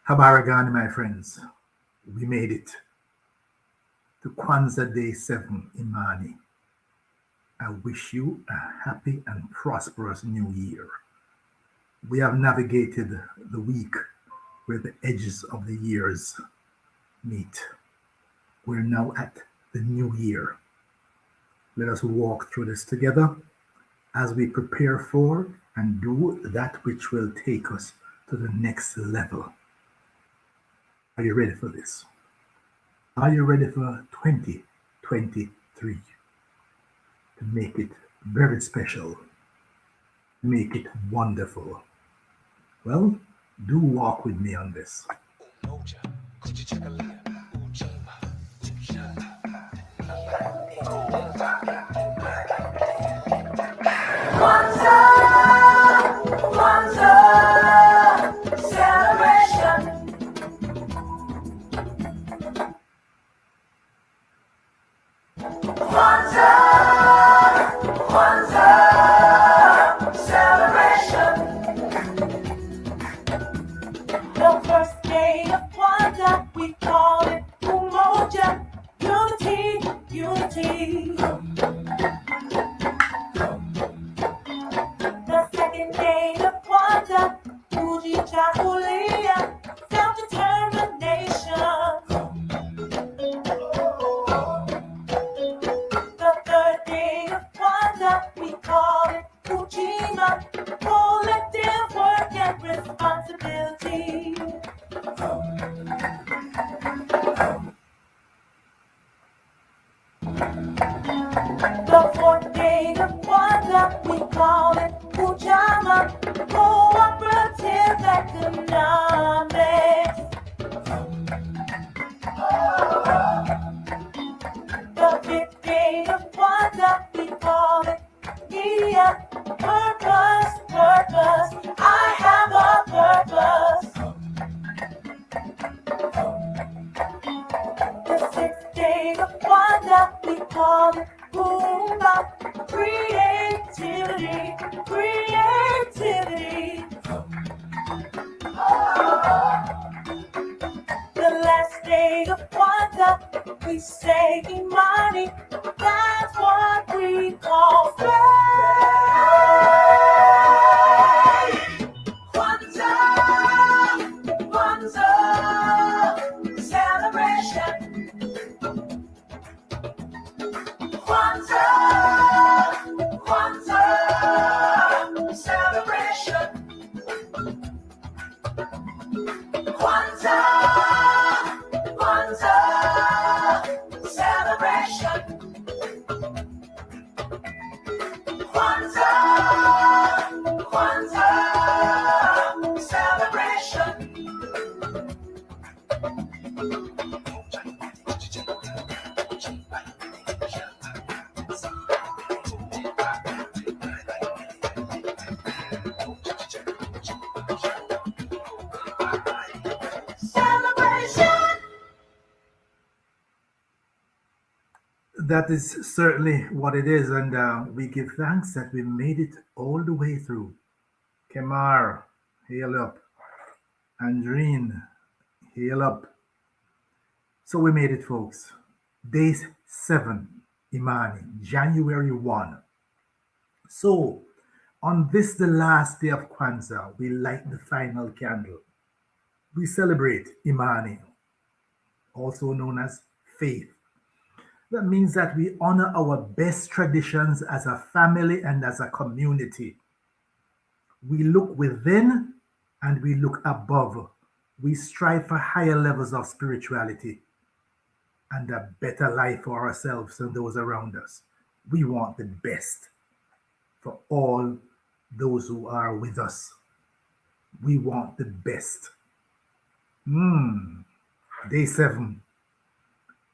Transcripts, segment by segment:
Habaragani, my friends, we made it to Kwanzaa Day 7, Imani. I wish you a happy and prosperous new year. We have navigated the week where the edges of the years meet. We're now at the new year. Let us walk through this together as we prepare for and do that which will take us to the next level. Are you ready for this? Are you ready for 2023? To make it very special, make it wonderful. Well, do walk with me on this. Kwanzaa, Kwanzaa, celebration. Kwanzaa, Kwanzaa, celebration. The first day of Kwanzaa, we call it Umoja, unity, unity. The second day of Kwanzaa, Kulia, self-determination. The third day of Kwanzaa, we call it Ujima, collective work and responsibility. The fourth day of Kwanzaa, we call it Ujama, cooperative economics. The fifth day of Kwanzaa, we call it Nia, purpose, purpose. I have a purpose. The sixth day of Kwanzaa, we call it Boomba, creativity, creativity. The last day of Kwanzaa, we say Imani, that's what we call faith. Kwanzaa, Kwanzaa, celebration. Kwanzaa, Kwanzaa, celebration. Kwanzaa, Kwanzaa, celebration. Kwanzaa, Kwanzaa, celebration. Celebration. That is certainly what it is, and we give thanks that we made it all the way through. Kemar, hail up. Andreen, hail up. So we made it, folks. Day 7, Imani, January 1. So, on this, the last day of Kwanzaa, we light the final candle. We celebrate Imani, also known as faith. That means that we honor our best traditions as a family and as a community. We look within and we look above. We strive for higher levels of spirituality and a better life for ourselves and those around us. We want the best for all those who are with us. We want the best. Day 7.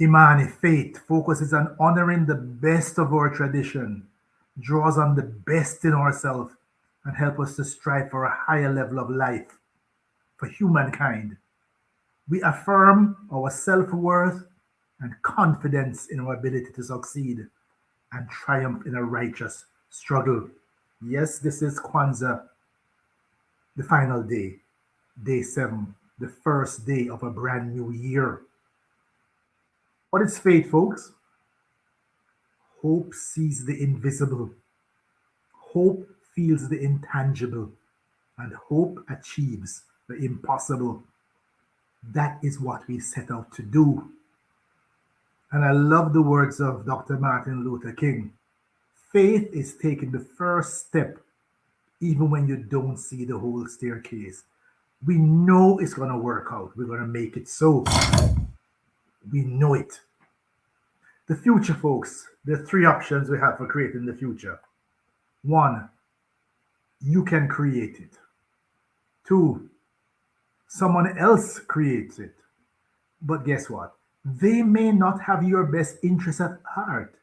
Imani, faith, focuses on honoring the best of our tradition, draws on the best in ourselves, and help us to strive for a higher level of life for humankind. We affirm our self-worth and confidence in our ability to succeed and triumph in a righteous struggle. Yes, this is Kwanzaa, the final day, day 7. the first day of a brand new year. What is faith, folks? Hope sees the invisible, hope feels the intangible, and hope achieves the impossible. That is what we set out to do. And I love the words of Dr. Martin Luther King. Faith is taking the first step, even when you don't see the whole staircase. We know it's going to work out. We're going to make it so. We know it. The future, folks, there are three options we have for creating the future. One, you can create it. Two, someone else creates it. But guess what? They may not have your best interest at heart.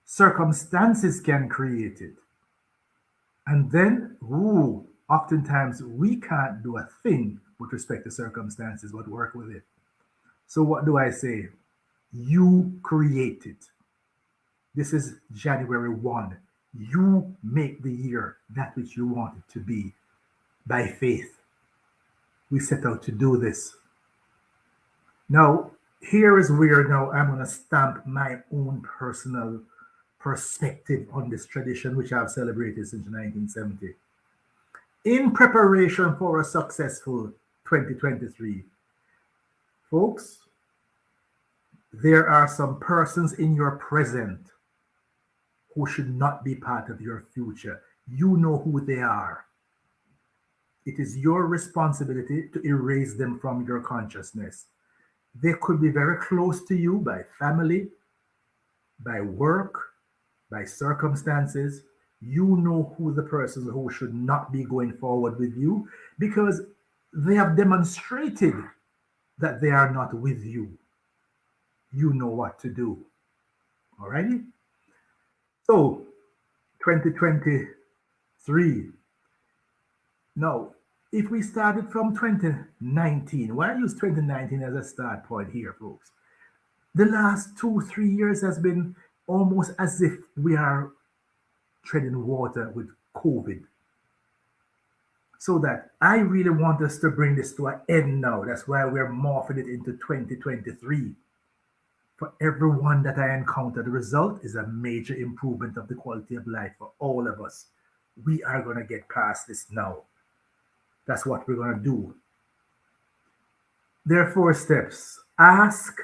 Circumstances can create it. And then, oftentimes we can't do a thing with respect to circumstances but work with it. So what do I say? You create it. This is January 1. You make the year that which you want it to be by faith. We set out to do this. Now, here is where now I'm going to stamp my own personal perspective on this tradition, which I've celebrated since 1970. In preparation for a successful 2023, folks, there are some persons in your present who should not be part of your future. You know who they are. It is your responsibility to erase them from your consciousness. They could be very close to you by family, by work, by circumstances. You know who the persons who should not be going forward with you because they have demonstrated that they are not with you. You know what to do. Alrighty? So, 2023. Now, if we started from 2019, why use 2019 as a start point here, folks? The last 2-3 years has been almost as if we are treading water with COVID. So that I really want us to bring this to an end now. That's why we're morphing it into 2023. For everyone that I encounter, the result is a major improvement of the quality of life for all of us. We are going to get past this now. That's what we're going to do. There are 4 steps. Ask,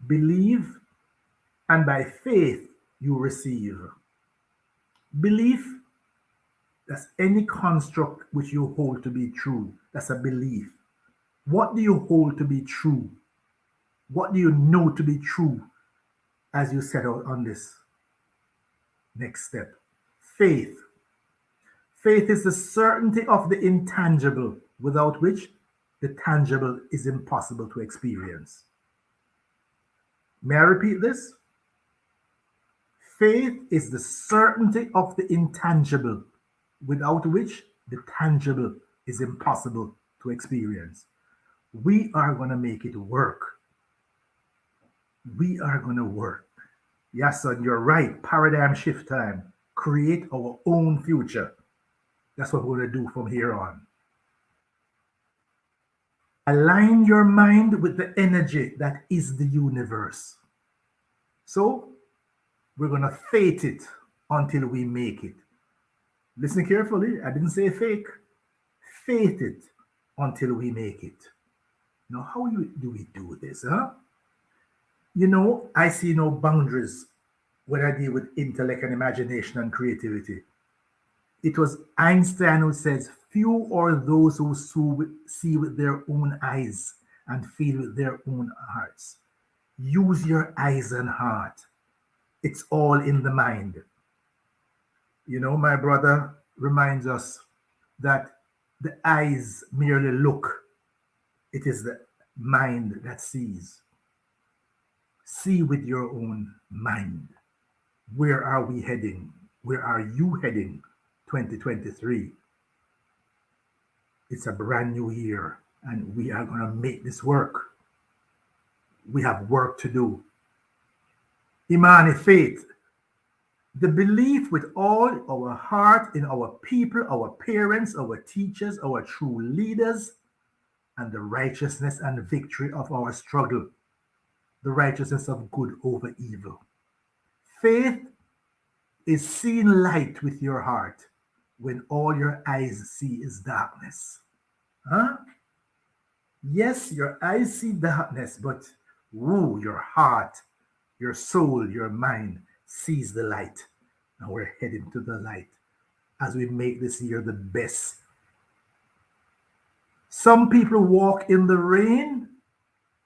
believe, and by faith you receive. Belief, that's any construct which you hold to be true. That's a belief. What do you hold to be true? What do you know to be true as you set out on this next step? Faith. Faith is the certainty of the intangible, without which the tangible is impossible to experience. May I repeat this? Faith is the certainty of the intangible, without which the tangible is impossible to experience. We are going to make it work. We are going to work. Yes, son, you're right. Paradigm shift time. Create our own future. That's what we're going to do from here on. Align your mind with the energy that is the universe. So, we're going to faith it until we make it. Listen carefully. I didn't say fake. Faith it until we make it. Now, how do we do this, huh? You know, I see no boundaries when I deal with intellect and imagination and creativity. It was Einstein who says, few are those who see with their own eyes and feel with their own hearts. Use your eyes and heart. It's all in the mind. You know, my brother reminds us that the eyes merely look. It is the mind that sees. See with your own mind. Where are we heading? Where are you heading? 2023. It's a brand new year and we are going to make this work. We have work to do. Imani, faith. The belief with all our heart in our people, our parents, our teachers, our true leaders, and the righteousness and victory of our struggle, the righteousness of good over evil. Faith is seeing light with your heart when all your eyes see is darkness. Huh? Yes, your eyes see darkness, but your heart, your soul, your mind sees the light. And we're heading to the light as we make this year the best. Some people walk in the rain,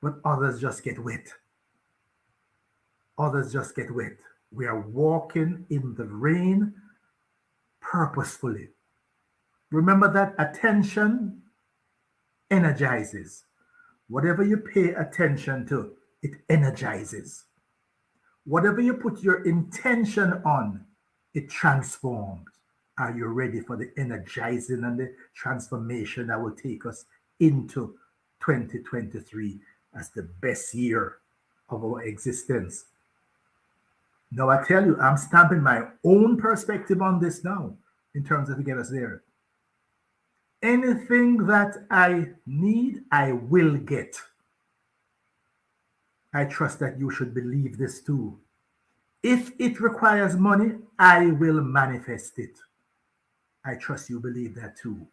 but others just get wet. Others just get wet. We are walking in the rain purposefully. Remember that attention energizes. Whatever you pay attention to, it energizes. Whatever you put your intention on, it transforms. Are you ready for the energizing and the transformation that will take us into 2023 as the best year of our existence? Now, I tell you, I'm stamping my own perspective on this now in terms of to get us there. Anything that I need, I will get. I trust that you should believe this too. If it requires money, I will manifest it. I trust you believe that too.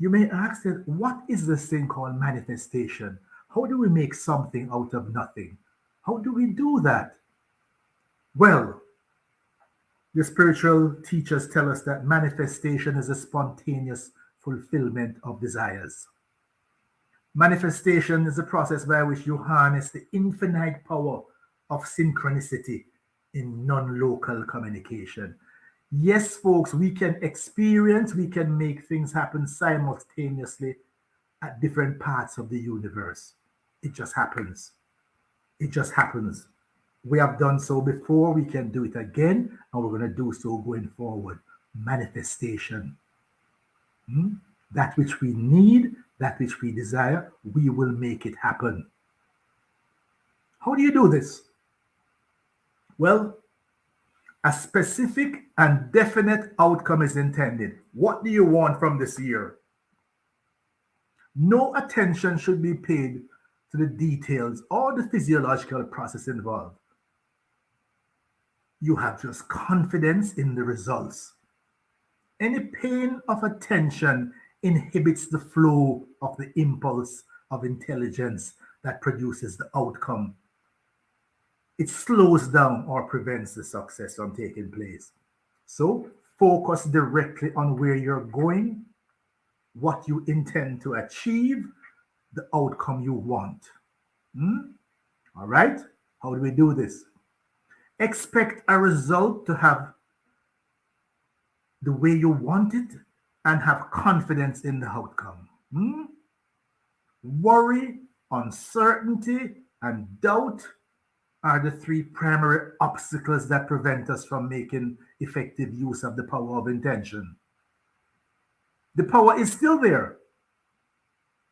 You may ask that, what is this thing called manifestation? How do we make something out of nothing? How do we do that? Well, the spiritual teachers tell us that manifestation is a spontaneous fulfillment of desires. Manifestation is a process by which you harness the infinite power of synchronicity in non-local communication. Yes, folks, we can make things happen simultaneously at different parts of the universe. It just happens. It just happens. We have done so before, we can do it again, and we're going to do so going forward. Manifestation. That which we need, that which we desire, we will make it happen. How do you do this? Well, a specific and definite outcome is intended. What do you want from this year? No attention should be paid to the details or the physiological process involved. You have just confidence in the results. Any pain of attention inhibits the flow of the impulse of intelligence that produces the outcome. It slows down or prevents the success from taking place. So focus directly on where you're going, what you intend to achieve, the outcome you want. All right? How do we do this? Expect a result to have the way you want it and have confidence in the outcome. Worry, uncertainty, and doubt are the three primary obstacles that prevent us from making effective use of the power of intention. The power is still there,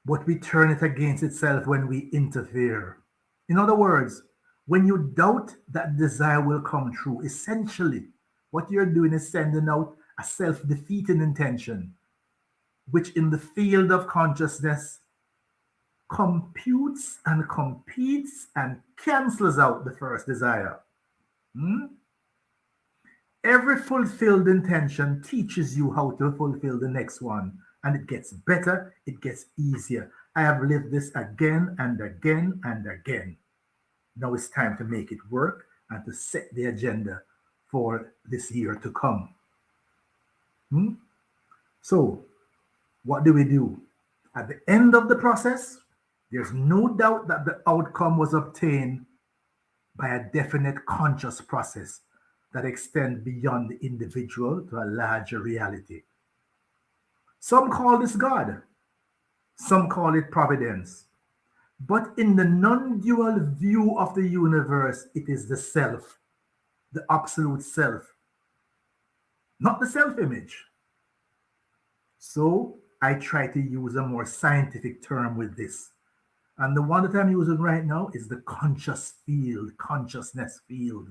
but we turn it against itself when we interfere. In other words, when you doubt that desire will come true, essentially, what you're doing is sending out a self-defeating intention, which in the field of consciousness computes and competes and cancels out the first desire. Every fulfilled intention teaches you how to fulfill the next one, and it gets better, it gets easier. I have lived this again and again and again. Now it's time to make it work and to set the agenda for this year to come. So, what do we do? At the end of the process, there's no doubt that the outcome was obtained by a definite conscious process that extends beyond the individual to a larger reality. Some call this God. Some call it providence. But in the non-dual view of the universe, it is the self, the absolute self, not the self-image. So I try to use a more scientific term with this. And the one that I'm using right now is the conscious field, consciousness field.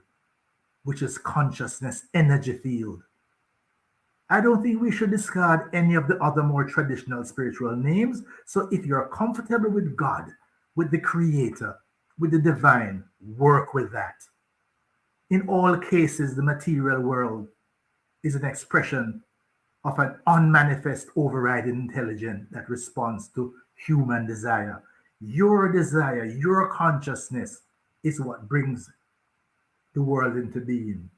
which is consciousness energy field. I don't think we should discard any of the other more traditional spiritual names. So if you're comfortable with God, with the Creator, with the divine, work with that. In all cases, the material world is an expression of an unmanifest overriding intelligence that responds to human desire. Your desire, your consciousness is what brings the world into being.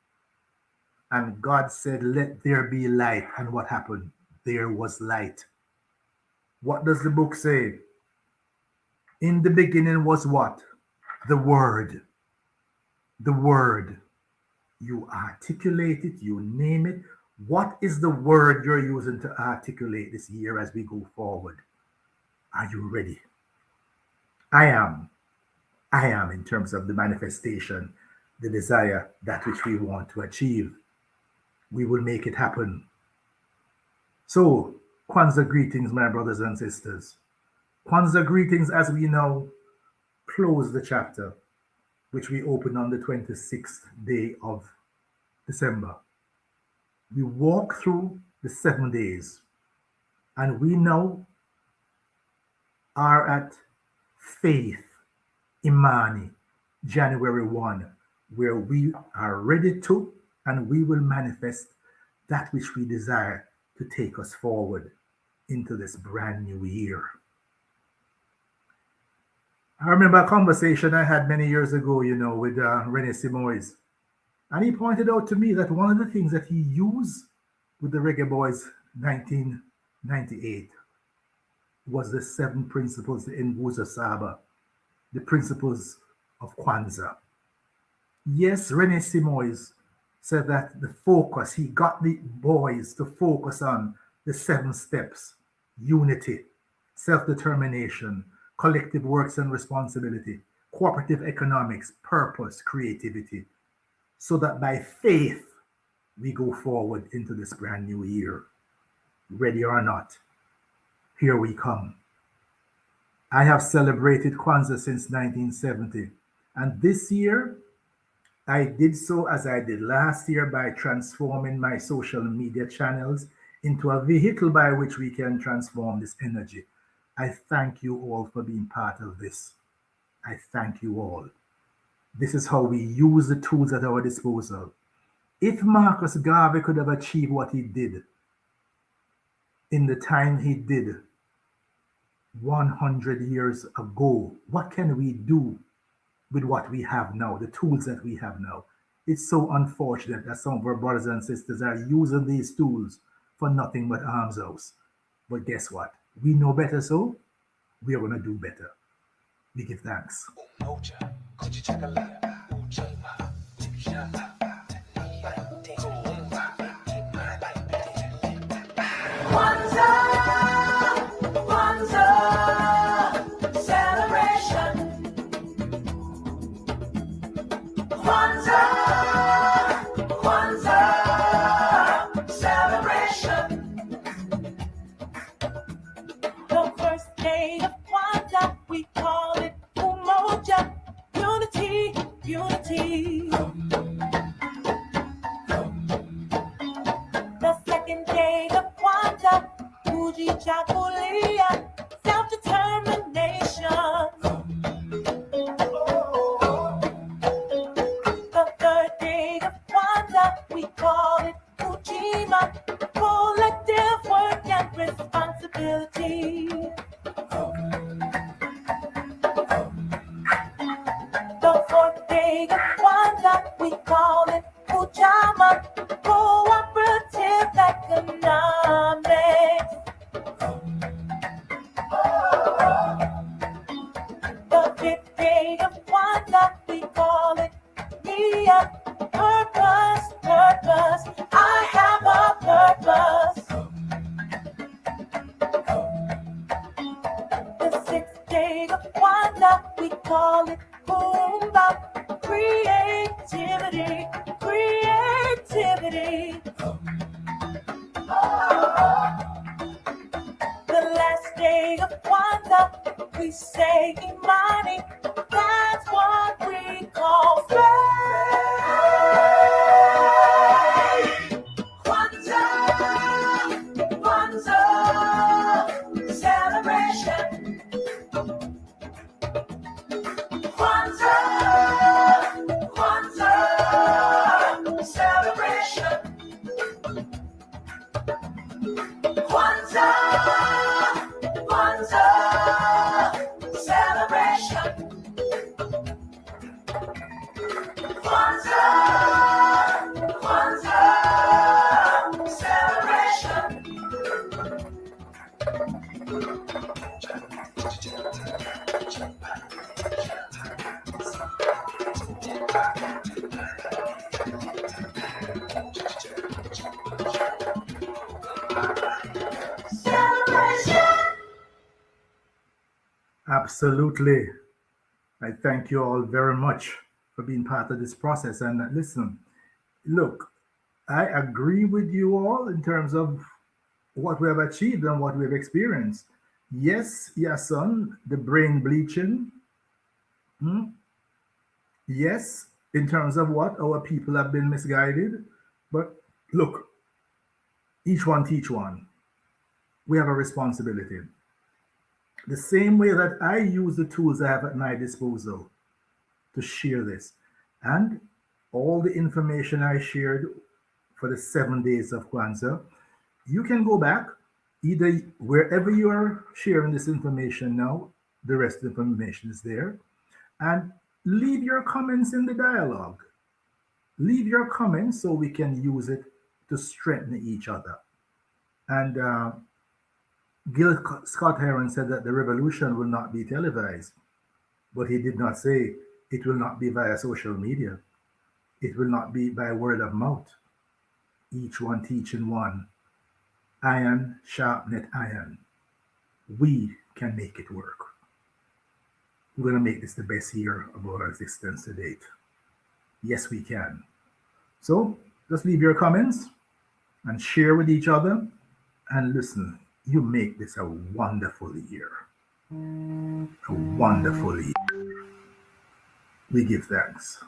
And God said, let there be light. And what happened? There was light. What does the book say? In the beginning was what? The Word. The Word. You articulate it, you name it. What is the word you're using to articulate this year as we go forward? Are you ready? I am. I am in terms of the manifestation, the desire, that which we want to achieve. We will make it happen. So, Kwanzaa greetings, my brothers and sisters. Kwanzaa greetings as we now close the chapter, which we open on the 26th day of December. We walk through the 7 days, and we now are at faith, Imani, January 1, where we are ready to and we will manifest that which we desire to take us forward into this brand new year. I remember a conversation I had many years ago, with Leahcim Semaj. And he pointed out to me that one of the things that he used with the Reggae Boys 1998 was the 7 principles in Wuza Saba, the principles of Kwanzaa. Yes, Leahcim Semaj said that the focus, he got the boys to focus on the 7 steps: unity, self-determination, collective works and responsibility, cooperative economics, purpose, creativity, so that by faith we go forward into this brand new year. Ready or not, here we come. I have celebrated Kwanzaa since 1970, and this year I did so as I did last year by transforming my social media channels into a vehicle by which we can transform this energy. I thank you all for being part of this. I thank you all. This is how we use the tools at our disposal. If Marcus Garvey could have achieved what he did in the time he did 100 years ago, what can we do with what we have now, the tools that we have now? It's so unfortunate that some of our brothers and sisters are using these tools for nothing but arms house. But guess what? We know better, so we are going to do better. We give thanks. Kwanzaa, Kwanzaa, celebration. Kwanzaa, Kwanzaa, celebration. The first day of Kwanzaa, we call it Umoja, unity, unity. The second day of Kwanzaa, Kujichagulia, self-determination. The third day of Kwanzaa, we call it Ujima, collective work and responsibility. The fourth day of Kwanzaa, we call it Ujama, cooperative economics. The fifth day of Kwanzaa, we call it Nia, purpose, purpose. I have a purpose. The sixth day of Kwanzaa, we call it Boomba, creativity, creativity. The last day of Kwanzaa, we say Imani, that's what we call faith. Kwanzaa, Kwanzaa, celebration. Kwanzaa, Kwanzaa, celebration. Celebration. Absolutely. I thank you all very much for being part of this process. And listen, look, I agree with you all in terms of what we have achieved and what we have experienced. Yes, yes, son, the brain bleaching. Hmm? Yes, in terms of what our people have been misguided. But look, each one teach one. We have a responsibility. The same way that I use the tools I have at my disposal to share this. And all the information I shared for the 7 days of Kwanzaa, you can go back either wherever you are sharing this information now, the rest of the information is there, and leave your comments in the dialogue. Leave your comments so we can use it to strengthen each other. And Gil Scott Heron said that the revolution will not be televised, but he did not say it will not be via social media. It will not be by word of mouth. Each one teaching one. Iron sharpeneth iron. We can make it work. We're going to make this the best year of our existence to date. Yes, we can. So just leave your comments and share with each other. And listen, you make this a wonderful year. A wonderful year. We give thanks.